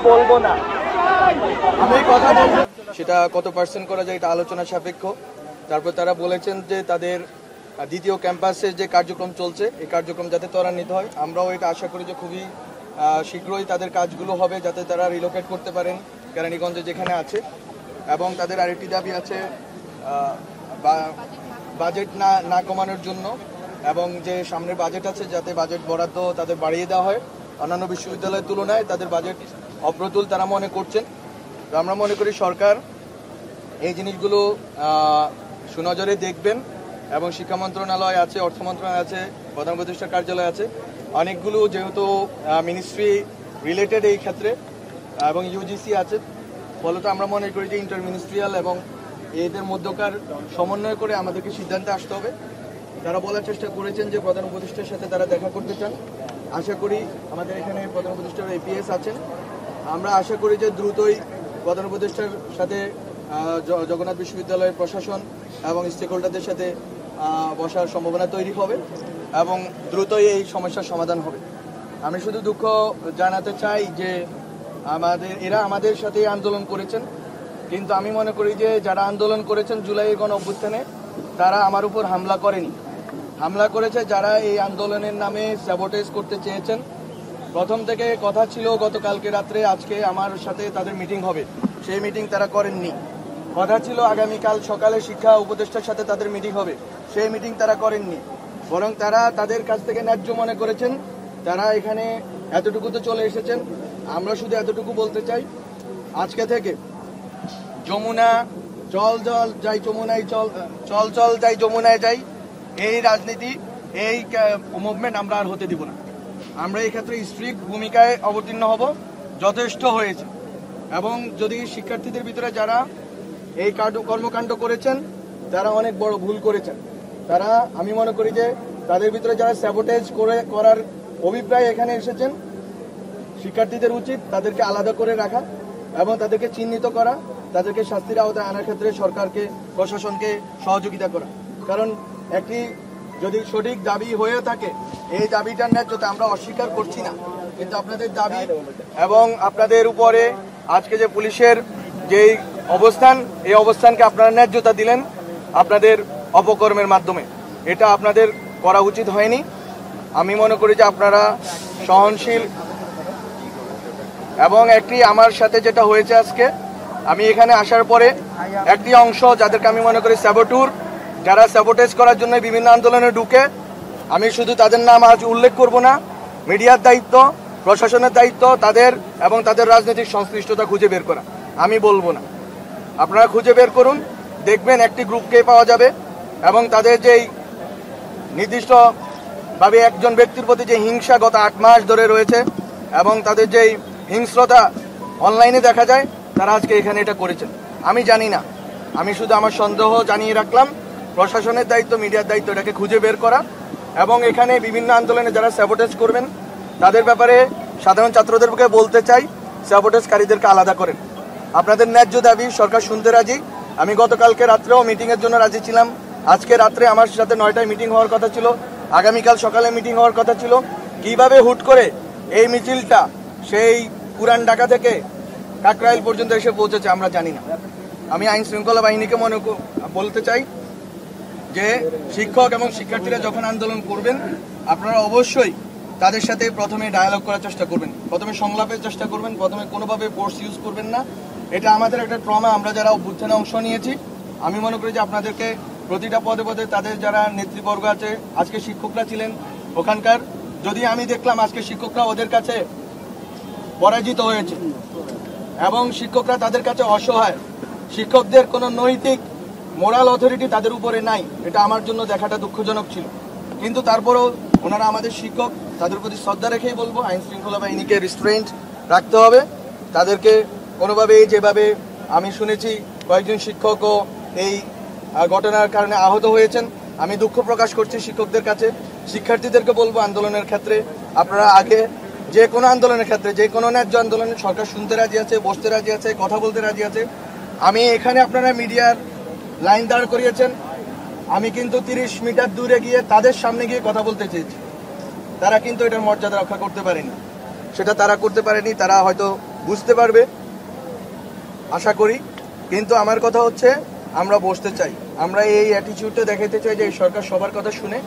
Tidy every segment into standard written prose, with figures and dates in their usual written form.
বলবো না, আমি কথা বলবো। সেটা কত পার্সেন্ট করা যায় এটা আলোচনা সাপেক্ষ। তারপর তারা বলেছেন যে তাদের দ্বিতীয় ক্যাম্পাসে যে কার্যক্রম চলছে এই কার্যক্রম যাতে ত্বরান্বিত হয়। আমরাও এটা আশা করি যে খুবই শীঘ্রই তাদের কাজগুলো হবে যাতে তারা রিলোকেট করতে পারেন কেরানীগঞ্জে যেখানে আছে। এবং তাদের আরেকটি দাবি আছে বাজেট না কমানোর জন্য, এবং যে সামনের বাজেট আছে যাতে বাজেট বরাদ্দ তাদের বাড়িয়ে দেওয়া হয়। অন্যান্য বিশ্ববিদ্যালয়ের তুলনায় তাদের বাজেট অপ্রতুল তারা মনে করছেন। তো আমরা মনে করি সরকার এই জিনিসগুলো সুনজরে দেখবেন, এবং শিক্ষা মন্ত্রণালয় আছে, অর্থ মন্ত্রণালয় আছে, প্রধান উপদেষ্টার কার্যালয় আছে, অনেকগুলো যেহেতু মিনিস্ট্রি রিলেটেড এই ক্ষেত্রে, এবং ইউজিসি আছে। ফলত আমরা মনে করি যে ইন্টার মিনিস্ট্রিয়াল এবং এদের মধ্যকার সমন্বয় করে আমাদেরকে সিদ্ধান্তে আসতে হবে। তারা বলার চেষ্টা করেছেন যে প্রধান উপদেষ্টার সাথে তারা দেখা করতে চান। আশা করি আমাদের এখানে প্রধান উপদেষ্টার এপিএস আছেন, আমরা আশা করি যে দ্রুতই প্রধান উপদেষ্টার সাথে জগন্নাথ বিশ্ববিদ্যালয়ের প্রশাসন এবং স্টেক হোল্ডারদের সাথে বসার সম্ভাবনা তৈরি হবে এবং দ্রুতই এই সমস্যার সমাধান হবে। আমি শুধু দুঃখ জানাতে চাই যে এরা আমাদের সাথে আন্দোলন করেছেন, কিন্তু আমি মনে করি যে যারা আন্দোলন করেছেন জুলাইয়ের গণ অভ্যুত্থানে তারা আমার উপর হামলা করেনি, হামলা করেছে যারা এই আন্দোলনের নামে স্যাবোটেজ করতে চেয়েছেন। প্রথম থেকে কথা ছিল গতকালকে রাত্রে আজকে আমার সাথে তাদের মিটিং হবে, সেই মিটিং তারা করেননি। কথা ছিল আগামীকাল সকালে শিক্ষা উপদেষ্টার সাথে তাদের মিটিং হবে, সেই মিটিং তারা করেননি। বরং তারা তাদের কাছ থেকে ন্যায্য মনে করেছেন, তারা এখানে এতটুকুতে চলে এসেছেন। আমরা শুধু এতটুকু বলতে চাই, আজকে থেকে যমুনা চল চল যাই যমুনায় চল, চল চল যাই যমুনায় যাই, এই রাজনীতি এই মুভমেন্ট আমরা আর হতে দিব না। আমরা এই ক্ষেত্রে স্ট্রিক্ট ভূমিকায় অবতীর্ণ হব, যথেষ্ট হয়েছে। এবং যদি শিক্ষার্থীদের ভিতরে যারা এই কর্মকাণ্ড করেছেন তারা অনেক বড় ভুল করেছেন, তারা আমি মনে করি যে তাদের ভিতরে যারা স্যাবোটেজ করার অভিপ্রায় এখানে এসেছেন, শিক্ষার্থীদের উচিত তাদেরকে আলাদা করে রাখা এবং তাদেরকে চিহ্নিত করা, তাদেরকে শাস্তির আওতায় আনার ক্ষেত্রে সরকারকে প্রশাসনকে সহযোগিতা করা। কারণ একটি যদি সঠিক দাবি হয়ে থাকে, এই দাবিটার ন্যায্যতা আমরা অস্বীকার করছি না, কিন্তু আপনাদের দাবি এবং আপনাদের উপরে আজকে যে পুলিশের যেই অবস্থান, এই অবস্থানকে আপনারা ন্যায্যতা দিলেন আপনাদের অপকর্মের মাধ্যমে, এটা আপনাদের করা উচিত হয়নি। আমি মনে করি যে আপনারা সহনশীল। এবং একটি আমার সাথে যেটা হয়েছে আজকে, আমি এখানে আসার পরে একটি অংশ যাদেরকে আমি মনে করি স্যাবোটুর, যারা স্যাবোটেজ করার জন্য বিভিন্ন আন্দোলনে ঢুকে, আমি শুধু তাদের নাম আজ উল্লেখ করব না, মিডিয়ার দায়িত্ব, প্রশাসনের দায়িত্ব তাদের এবং তাদের রাজনৈতিক সংশ্লিষ্টতা খুঁজে বের করা। আমি বলবো না, আপনারা খুঁজে বের করুন, দেখবেন একটি গ্রুপকে পাওয়া যাবে এবং তাদের যেই নির্দিষ্টভাবে একজন ব্যক্তির প্রতি যে হিংসা গত 8 মাস ধরে রয়েছে এবং তাদের যেই হিংস্রতা অনলাইনে দেখা যায়, তারা আজকে এখানে এটা করেছেন। আমি জানি না, আমি শুধু আমার সন্দেহ জানিয়ে রাখলাম। প্রশাসনের দায়িত্ব, মিডিয়ার দায়িত্ব এটাকে খুঁজে বের করা এবং এখানে বিভিন্ন আন্দোলনে যারা স্যাবোটেজ করবেন তাদের ব্যাপারে সাধারণ ছাত্রদেরকে বলতে চাই, স্যাবোটেজকারীদেরকে আলাদা করেন। আপনাদের ন্যায্য দাবি সরকার শুনতে রাজি। আমি গতকালকে রাত্রেও মিটিংয়ের জন্য রাজি ছিলাম। আজকে রাত্রে আমার সাথে 9টায় মিটিং হওয়ার কথা ছিল, আগামীকাল সকালে মিটিং হওয়ার কথা ছিল। কিভাবে হুট করে এই মিছিলটা সেই পুরান ঢাকা থেকে কাকরাইল পর্যন্ত এসে পৌঁছেছে আমরা জানি না। আমি আইন শৃঙ্খলা বাহিনীকে বলতে চাই যে শিক্ষক এবং শিক্ষার্থীরা যখন আন্দোলন করবেন আপনারা অবশ্যই তাদের সাথে প্রথমে ডায়ালগ করার চেষ্টা করবেন, প্রথমে সংলাপের চেষ্টা করবেন, প্রথমে কোনোভাবে ফোর্স ইউজ করবেন না। এটা আমাদের একটা ট্রমা, আমরা যারা অভ্যুত্থানে অংশ নিয়েছি। আমি মনে করি যে আপনাদেরকে প্রতিটা পদে পদে তাদের যারা নেতৃবর্গ আছে, আজকে শিক্ষকরা ছিলেন ওখানকার, যদি আমি দেখলাম আজকে শিক্ষকরা ওদের কাছে পরাজিত হয়েছে এবং শিক্ষকরা তাদের কাছে অসহায়, শিক্ষকদের কোনো নৈতিক মোরাল অথরিটি তাদের উপরে নাই, এটা আমার জন্য দেখাটা দুঃখজনক ছিল। কিন্তু তারপরেও ওনারা আমাদের শিক্ষক, তাদের প্রতি শ্রদ্ধা রেখেই বলবো আইন শৃঙ্খলা বাহিনীকে রিস্ট্রেন্ট রাখতে হবে। তাদেরকে কোনোভাবে, যেভাবে আমি শুনেছি কয়েকজন শিক্ষকও এই ঘটনার কারণে আহত হয়েছেন, আমি দুঃখ প্রকাশ করছি শিক্ষকদের কাছে। শিক্ষার্থীদেরকে বলবো আন্দোলনের ক্ষেত্রে আপনারা আগে, যে কোনো আন্দোলনের ক্ষেত্রে, যে কোনো ন্যায্য আন্দোলনে সরকার শুনতে রাজি আছে, বসতে রাজি আছে, কথা বলতে রাজি আছে। আমি এখানে আপনারা মিডিয়ার লাইন দাঁড় করিয়েছেন, আমি কিন্তু 30 মিটার দূরে গিয়ে তাদের সামনে গিয়ে কথা বলতে চেয়েছি। তারা কিন্তু এটার মর্যাদা রক্ষা করতে পারেনি, সেটা তারা করতে পারেনি। তারা হয়তো বুঝতে পারবে আশা করি। কিন্তু আমার কথা হচ্ছে আমরা বসতে চাই, আমরা এই অ্যাটিটিউডটা দেখাতে চাই যে এই সরকার সবার কথা শুনে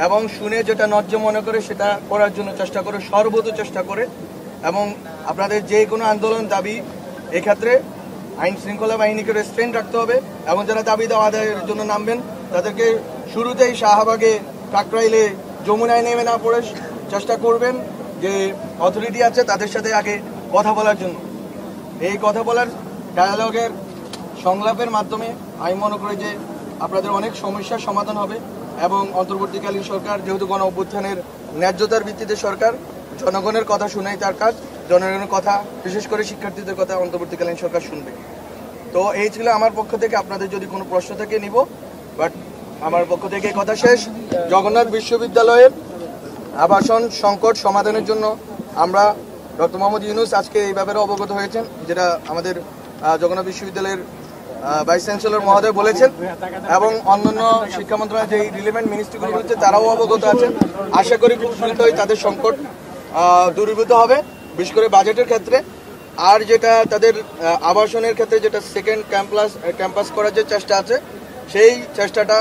এবং শুনে যেটা ন্যায্য মনে করে সেটা করার জন্য চেষ্টা করে, সর্বত চেষ্টা করে। এবং আপনাদের যে কোনো আন্দোলন দাবি এক্ষেত্রে আইন শৃঙ্খলা বাহিনীকে রেস্ট্রেন্ট রাখতে হবে এবং যারা দাবি দেওয়া আদায়ের জন্য নামবেন তাদেরকে শুরুতেই শাহবাগে, কাকরাইলে, যমুনায় নেমে না পড়ে চেষ্টা করবেন যে অথরিটি আছে তাদের সাথে আগে কথা বলার জন্য। এই কথা বলার ডায়ালগের সংলাপের মাধ্যমে আমি মনে করি যে আপনাদের অনেক সমস্যার সমাধান হবে এবং অন্তর্বর্তীকালীন সরকার যেহেতু গণ অভ্যুত্থানের ন্যায্যতার ভিত্তিতে সরকার, জনগণের কথা শুনেই তার কাজ, জনগণের কথা বিশেষ করে শিক্ষার্থীদের কথা অন্তর্বর্তীকালীন সরকার শুনবে। তো এই ছিল আমার পক্ষ থেকে, আপনাদের যদি কোনো প্রশ্ন থাকে নিব, বাট আমার পক্ষ থেকে কথা শেষ। জগন্নাথ বিশ্ববিদ্যালয়ের আবাসন সংকট সমাধানের জন্য আমরা ডক্টর মোহাম্মদ ইউনূস আজকে এই ব্যাপারে অবগত হয়েছেন, যেটা আমাদের জগন্নাথ বিশ্ববিদ্যালয়ের ভাইস চ্যান্সেলর মহোদয় বলেছেন এবং অন্যান্য শিক্ষা মন্ত্রণালয়ের যে রিলেভেন্ট মিনিস্ট্রিগুলো রয়েছে তারাও অবগত আছেন। আশা করি খুব দ্রুতই তাদের সংকট দূরীভূত হবে, বিশেষ করে বাজেটের ক্ষেত্রে। আর যেটা তাদের আবাসনের ক্ষেত্রে যেটা সেকেন্ড ক্যাম্পাস করার যে চেষ্টা আছে, সেই চেষ্টাটা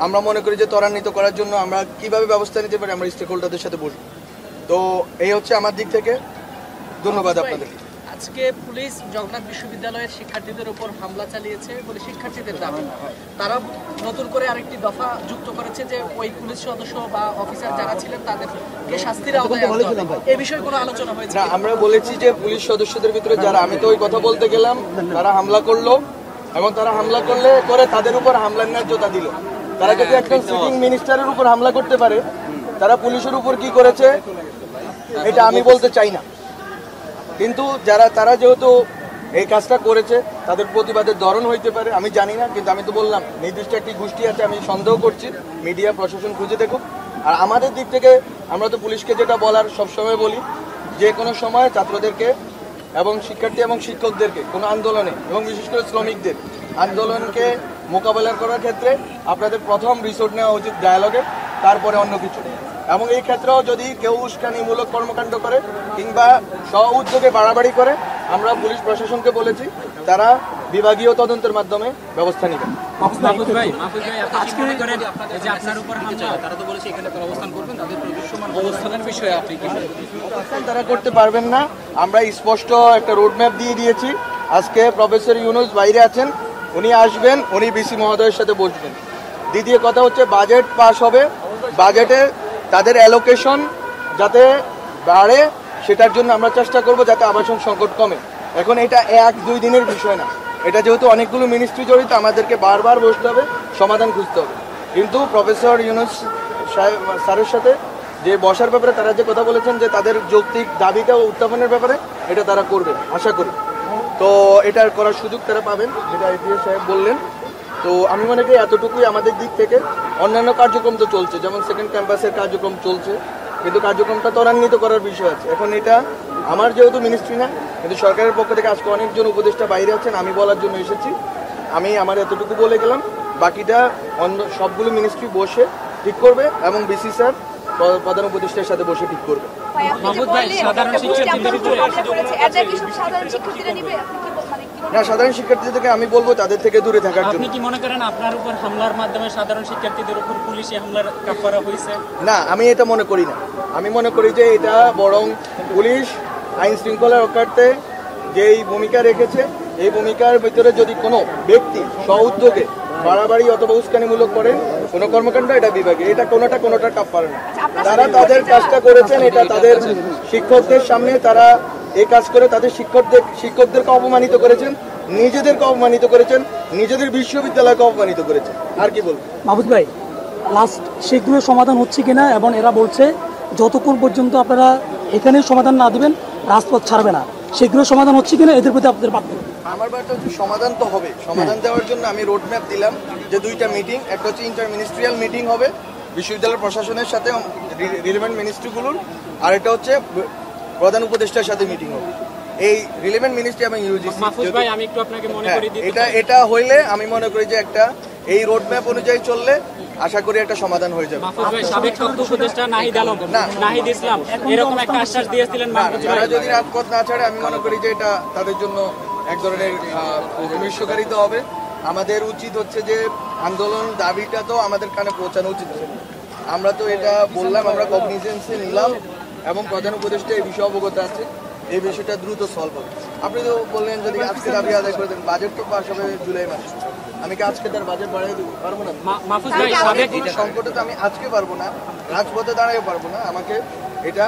আমরা মনে করি যে ত্বরান্বিত করার জন্য আমরা কিভাবে ব্যবস্থা নিতে পারি আমরা স্টেক হোল্ডারদের সাথে বসবো। তো এই হচ্ছে আমার দিক থেকে, ধন্যবাদ আপনাদের। আজকে পুলিশ জগন্নাথ বিশ্ববিদ্যালয়ের শিক্ষার্থীদের উপর হামলা চালিয়েছে বলে শিক্ষার্থীদের দাবি, তারা নতুন করে আরেকটি দফা যুক্ত করেছে যে ওই পুলিশ সদস্য বা অফিসার যারা ছিলেন তাদেরকে শাস্তির আওতায় আনতে হবে। এই বিষয়ে কোনো আলোচনা হয়েছে? না, আমরা বলেছি যে পুলিশ সদস্যদের ভিতরে যারা, আমি তো ওই কথা বলতে গেলাম, তারা হামলা করলো এবং তারা হামলা করে তাদের উপর হামলার ন্যায্যতা দিল। তারা যদি একজন সিটিং মিনিস্টারের উপর হামলা করতে পারে, তারা পুলিশের উপর কি করেছে এটা আমি বলতে চাই না। কিন্তু তারা যেহেতু এই কাজটা করেছে, তাদের প্রতিবাদের ধরন হইতে পারে আমি জানি না, কিন্তু আমি তো বললাম নির্দিষ্ট একটি গোষ্ঠী আছে, আমি সন্দেহ করছি, মিডিয়া প্রশাসন খুঁজে দেখুক। আর আমাদের দিক থেকে আমরা তো পুলিশকে যেটা বলার সবসময় বলি, যে কোনো সময় ছাত্রদেরকে এবং শিক্ষার্থী এবং শিক্ষকদেরকে কোনো আন্দোলনে এবং বিশেষ করে শ্রমিকদের আন্দোলনকে মোকাবেলা করার ক্ষেত্রে আপনাদের প্রথম রিসোর্ট নেওয়া উচিত ডায়ালগে, তারপরে অন্য কিছু। এবং এই ক্ষেত্রেও যদি কেউ উস্কানিমূলক কর্মকাণ্ড করে কিংবা স্ব উদ্যোগে বাড়াবাড়ি করে, আমরা পুলিশ প্রশাসনকে বলেছি তারা বিভাগীয় তদন্তের মাধ্যমে ব্যবস্থা নেবেন। তারা করতে পারবেন না, আমরা স্পষ্ট একটা রোডম্যাপ দিয়ে দিয়েছি। আজকে প্রফেসর ইউনূস বাইরে আছেন, উনি আসবেন, উনি বিসি মহোদয়ের সাথে বসবেন। দ্বিতীয় কথা হচ্ছে বাজেট পাস হবে, বাজেটে তাদের অ্যালোকেশন যাতে বাড়ে সেটার জন্য আমরা চেষ্টা করব যাতে আবাসন সংকট কমে। এখন এটা 1-2 দিনের বিষয় না, এটা যেহেতু অনেকগুলো মিনিস্ট্রি জড়িত, আমাদেরকে বারবার বসতে হবে, সমাধান খুঁজতে হবে। কিন্তু প্রফেসর ইউনূস স্যারের সাথে যে বসার ব্যাপারে তারা যে কথা বলেছেন যে তাদের যৌক্তিক দাবিটা উত্থাপনের ব্যাপারে, এটা তারা করবে আশা করি। তো এটার করার সুযোগ তারা পাবেন, যেটা এটিএস সাহেব বললেন। তো আমি মনে করি এতটুকুই আমাদের দিক থেকে। অন্যান্য কার্যক্রম তো চলছে, যেমন সেকেন্ড ক্যাম্পাসের কার্যক্রম চলছে, কিন্তু কার্যক্রমটা ত্বরান্বিত করার বিষয় আছে। এখন এটা আমার যেহেতু মিনিস্ট্রি না, কিন্তু সরকারের পক্ষ থেকে আজকে অনেকজন উপদেষ্টা বাইরে আছেন, আমি বলার জন্য এসেছি। আমি আমার এতটুকু বলে গেলাম, বাকিটা অন্য সবগুলো মিনিস্ট্রি বসে ঠিক করবে এবং বিসি স্যার প্রধান উপদেষ্টার সাথে বসে ঠিক করবে। না, সাধারণ শিক্ষার্থীদেরকে আমি বলবো তাদের থেকে দূরে থাকার জন্য। আপনি কি মনে করেন আপনার উপর হামলার মাধ্যমে সাধারণ শিক্ষার্থীদের উপর পুলিশি হামলার কাফারা হয়েছে? না, আমি এটা মনে করি না। আমি মনে করি যে এটা বরং পুলিশ আইন শৃঙ্খলা রক্ষার্থে যেই ভূমিকা রেখেছে, এই ভূমিকার ভিতরে যদি কোনো ব্যক্তি স্ব-উদ্যোগে বাড়াবাড়ি অথবা উস্কানিমূলক করেন কোনো কর্মকাণ্ড, এটা বিভাগে, এটা কোনোটা কাফারা না। তারা তাদের কাজটা করেছেন, এটা তাদের শিক্ষকদের সামনে তারা এই কাজ করে তাদের শিক্ষকদেরকে অপমানিত করেছেন, নিজেদেরকে অপমানিত করেছেন, নিজেদের বিশ্ববিদ্যালয়কে অপমানিত করেছেন। আর কি বলবো? মাহবুব ভাই, লাস্ট সেগুলো সমাধান হচ্ছে কিনা, এবং এরা বলছে যতক্ষণ পর্যন্ত আপনারা এখানে সমাধান না দিবেন রাজপথ ছাড়বে না, সেগুলো সমাধান হচ্ছে কিনা এদের প্রতি আপনাদের পার্থক্য? আমার বার্তা হচ্ছে সমাধান তো হবে। সমাধান দেওয়ার জন্য আমি রোডম্যাপ দিলাম যে 2টা মিটিং, একটা হচ্ছে ইন্টার মিনিস্ট্রিয়াল মিটিং হবে বিশ্ববিদ্যালয় প্রশাসনের সাথে রিলেভেন্ট মিনিস্ট্রিগুলোর, আর এটা হচ্ছে প্রধান উপদেষ্টার সাথে মিটিং হবে। এই রিলেভেন্ট মিনিস্ট্রি এবং ইউজিসি মাহফুজ ভাই আমি একটু আপনাকে মনে করি দিতে এটা হইলে আমি মনে করি যে একটা এই রোড ম্যাপ অনুযায়ী চললে আশা করি একটা সমাধান হয়ে যাবে। মাহফুজ ভাই সাবেক তথ্য উপদেষ্টা নাহিদ আলম নাহিদ ইসলাম এরকম একটা আশ্বাস দিয়েছিলেন মাহফুজ ভাই। তারা যদি রাজপথ না ছাড়ে আমি মনে করি যে এটা তাদের জন্য এক ধরনের ভবিষ্যৎকারিতা হবে। আমাদের উচিত হচ্ছে যে আন্দোলন দাবিটা তো আমাদের কানে পৌঁছানো উচিত ছিল। আমরা তো এটা বললাম, আমরা কগনিজেন্সে নিলাম এবং প্রধান উপদেষ্টা এই বিষয়ে অবগত আছে, এই বিষয়টা দ্রুত সলভ হবে। আপনি তো বললেন যদি আজকে দাবি আদায় করে দেন, বাজেট তো পাস হবে জুলাই মাসে, আমি কি আজকে তার বাজেট বাড়াই দেবো? পারবো না। মাহফুজ ভাই সাবেক সংকটে তো আমি আজকে পারবো না, রাজপথে দাঁড়াতে পারবো না, আমাকে এটা